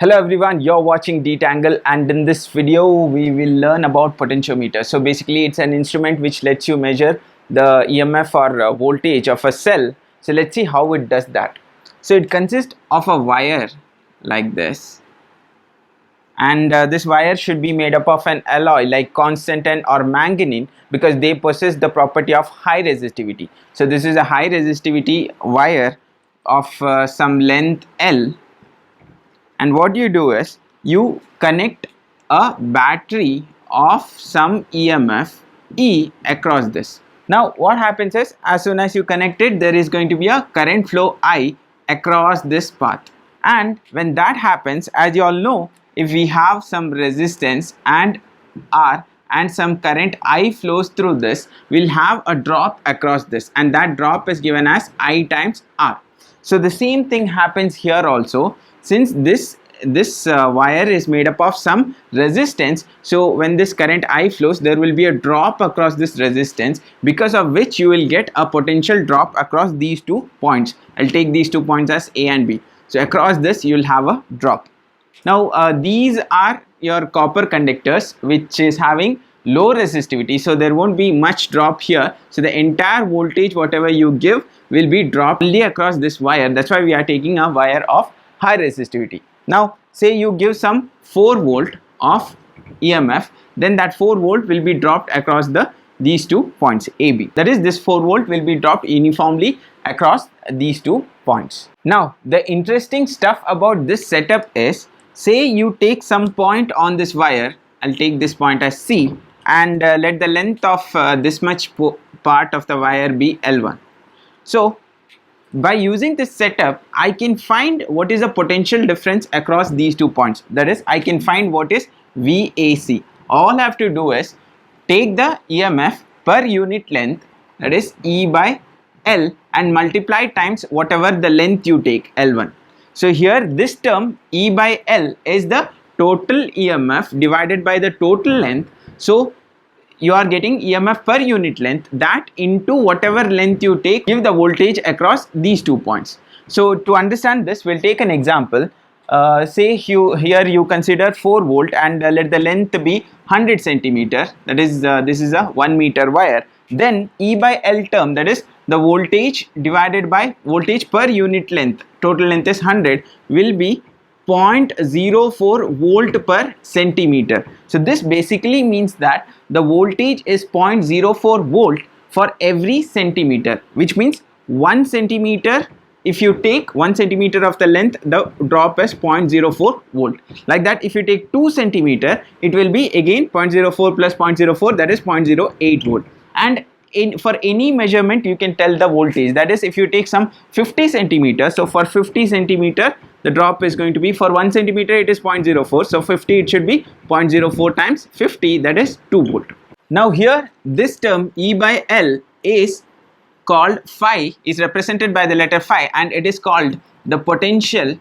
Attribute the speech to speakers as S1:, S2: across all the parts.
S1: Hello everyone, you're watching Detangle, and in this video we will learn about potentiometer. So basically it's an instrument which lets you measure the EMF or voltage of a cell. So let's see how it does that. So it consists of a wire like this, and this wire should be made up of an alloy like constantan or manganese because they possess the property of high resistivity. So this is a high resistivity wire of some length L. And what you do is you connect a battery of some EMF E across this. Now what happens is, as soon as you connect it, there is going to be a current flow I across this path. And when that happens, as you all know, if we have some resistance and R and some current I flows through this, we'll have a drop across this, and that drop is given as I times R. So the same thing happens here also. Since this wire is made up of some resistance, so when this current I flows, there will be a drop across this resistance, because of which you will get a potential drop across these 2 points. I'll take these 2 points as A and B. So across this you will have a drop. Now these are your copper conductors which is having low resistivity, so there won't be much drop here. So the entire voltage whatever you give will be dropped only across this wire. That's why we are taking a wire of high resistivity. Now say you give some 4 volt of EMF, then that 4 volt will be dropped across these 2 points AB. That is, this 4 volt will be dropped uniformly across these 2 points. Now the interesting stuff about this setup is, say you take some point on this wire. I'll take this point as C, and let the length of this much part of the wire be L1. So by using this setup, I can find what is the potential difference across these 2 points. That is, I can find what is VAC. All I have to do is take the EMF per unit length, that is E by L, and multiply times whatever the length you take, L1. So here this term E by L is the total EMF divided by the total length. So you are getting EMF per unit length, that into whatever length you take, give the voltage across these 2 points. So to understand this, we'll take an example. Say here you consider 4 volt and let the length be 100 centimeter. That is, this is a 1 meter wire. Then E by L term, that is the voltage divided by voltage per unit length, total length is 100, will be 0.04 volt per centimeter. So this basically means that the voltage is 0.04 volt for every centimeter, which means 1 centimeter. If you take 1 centimeter of the length, the drop is 0.04 volt. Like that, if you take 2 centimeter, it will be again 0.04 plus 0.04, that is 0.08 volt. And for any measurement you can tell the voltage. That is, if you take some 50 centimeters, so for 50 centimeter the drop is going to be, for 1 centimeter it is 0.04, so 50 it should be 0.04 times 50, that is 2 volt. Now here this term E by L is called phi, is represented by the letter phi, and it is called the potential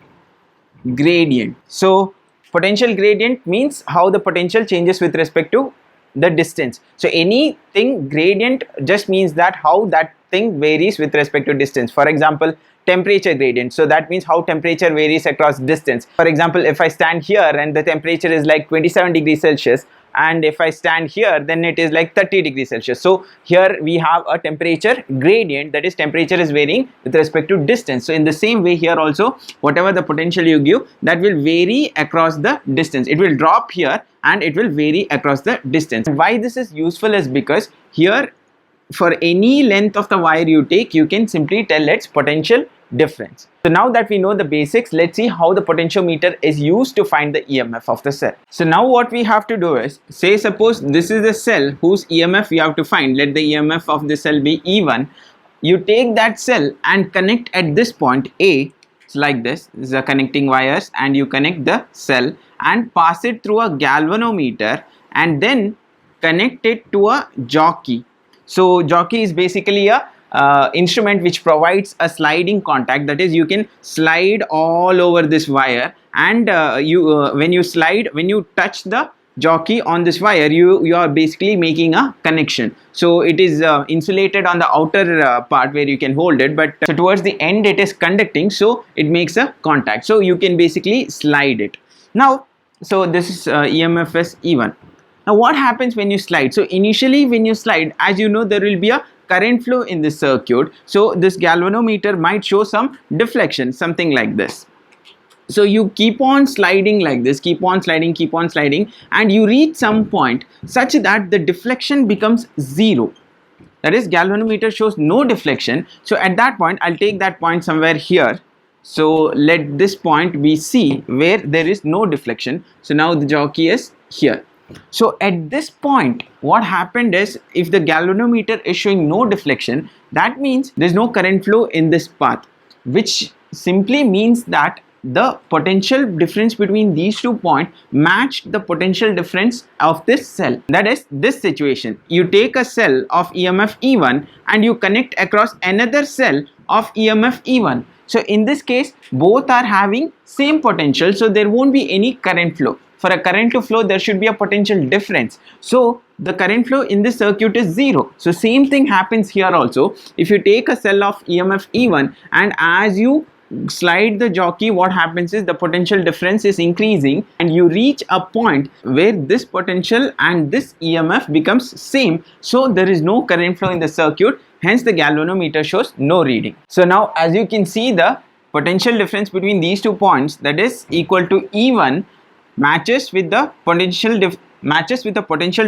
S1: gradient. So potential gradient means how the potential changes with respect to the distance. So anything gradient just means that how that thing varies with respect to distance. For example, temperature gradient, so that means how temperature varies across distance. For example, if I stand here and the temperature is like 27 degrees Celsius, and if I stand here then it is like 30 degrees Celsius. So here we have a temperature gradient, that is temperature is varying with respect to distance. So in the same way here also, whatever the potential you give, that will vary across the distance. It will drop here and it will vary across the distance. Why this is useful is because here for any length of the wire you take, you can simply tell its potential difference. So now that we know the basics, let's see how the potentiometer is used to find the EMF of the cell. So now what we have to do is, say suppose this is a cell whose EMF we have to find. Let the EMF of the cell be E1. You take that cell and connect at this point A. It's like this. This is the connecting wires, and you connect the cell and pass it through a galvanometer and then connect it to a jockey. So jockey is basically a instrument which provides a sliding contact. That is, you can slide all over this wire, and when you touch the jockey on this wire, you are basically making a connection. So it is insulated on the outer part where you can hold it, but so towards the end it is conducting, so it makes a contact. So you can basically slide it. Now, so this is EMF is E1. Now what happens when you slide? So initially when you slide, as you know, there will be a current flow in this circuit. So this galvanometer might show some deflection, something like this. So you keep on sliding like this, keep on sliding, and you reach some point such that the deflection becomes zero. That is, galvanometer shows no deflection. So at that point, I'll take that point somewhere here. So let this point be C, where there is no deflection. So now the jockey is here. So at this point, what happened is, if the galvanometer is showing no deflection, that means there is no current flow in this path, which simply means that the potential difference between these 2 points matched the potential difference of this cell. That is, this situation, you take a cell of EMF E1 and you connect across another cell of EMF E1. So in this case, both are having same potential, so there won't be any current flow. For a current to flow, there should be a potential difference. So the current flow in this circuit is zero. So same thing happens here also. If you take a cell of EMF E1 and as you slide the jockey, what happens is the potential difference is increasing and you reach a point where this potential and this EMF becomes same. So there is no current flow in the circuit, hence the galvanometer shows no reading. So now as you can see, the potential difference between these 2 points, that is equal to E1, matches with the potential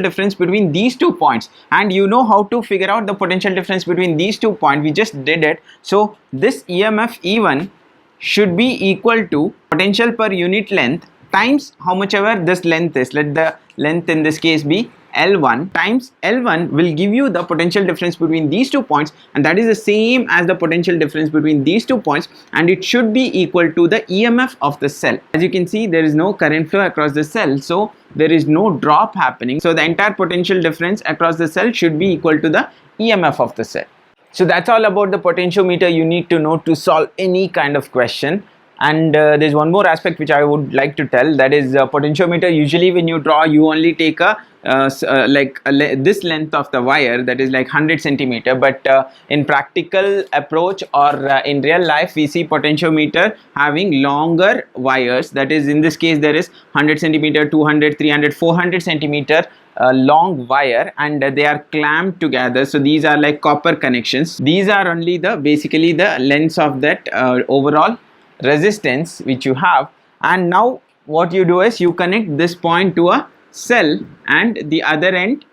S1: difference between these 2 points. And you know how to figure out the potential difference between these 2 points. We just did it. So this EMF E1 should be equal to potential per unit length times how much ever this length is. Let the length in this case be L1, times L1 will give you the potential difference between these 2 points, and that is the same as the potential difference between these 2 points, and it should be equal to the EMF of the cell. As you can see, there is no current flow across the cell, so there is no drop happening. So the entire potential difference across the cell should be equal to the EMF of the cell. So that's all about the potentiometer you need to know to solve any kind of question. And there's one more aspect which I would like to tell, that is potentiometer. Usually when you draw, you only take a this length of the wire, that is like 100 centimeter, but in practical approach or in real life, we see potentiometer having longer wires. That is, in this case there is 100 centimeter, 200, 300, 400 centimeter long wire, and they are clamped together. So these are like copper connections. These are only the basically the lengths of that overall resistance which you have. And now what you do is you connect this point to a cell and the other end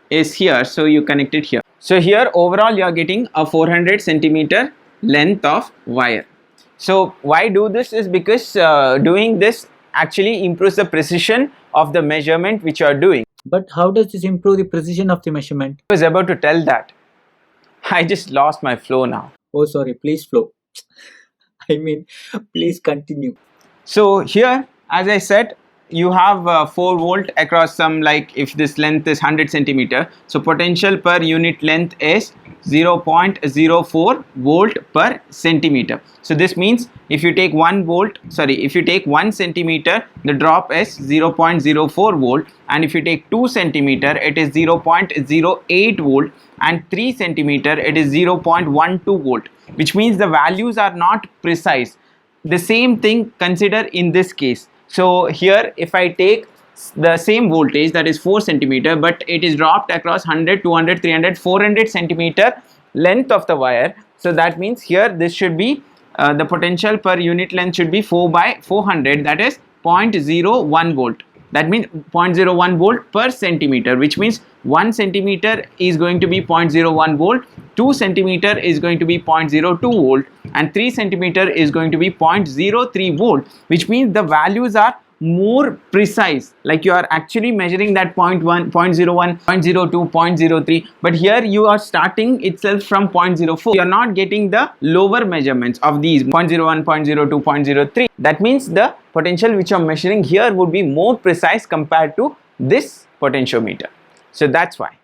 S1: is here, so you connect it here. So here overall you are getting a 400 centimeter length of wire. So why do this is because doing this actually improves the precision of the measurement which you are doing.
S2: But how does this improve the precision of the measurement?
S1: I was about to tell that. I just lost my flow now.
S2: Oh sorry, please flow. I mean, please continue.
S1: So here, as I said, you have 4 volt across some, like if this length is 100 centimeter, so potential per unit length is 0.04 volt per centimeter. So this means if you take 1 centimeter, the drop is 0.04 volt, and if you take 2 centimeter, it is 0.08 volt, and 3 centimeter, it is 0.12 volt, which means the values are not precise. The same thing consider in this case. So here if I take the same voltage, that is 4 centimeter, but it is dropped across 100, 200, 300, 400 centimeter length of the wire. So that means here this should be the potential per unit length should be 4 by 400, that is 0.01 volt. That means 0.01 volt per centimeter, which means 1 centimeter is going to be 0.01 volt, 2 centimeter is going to be 0.02 volt, and 3 centimeter is going to be 0.03 volt, which means the values are more precise, like you are actually measuring that 0.1, 0.01, 0.02, 0.03, but here you are starting itself from 0.04. You are not getting the lower measurements of these 0.01, 0.02, 0.03. That means the potential which you are measuring here would be more precise compared to this potentiometer. So that's why.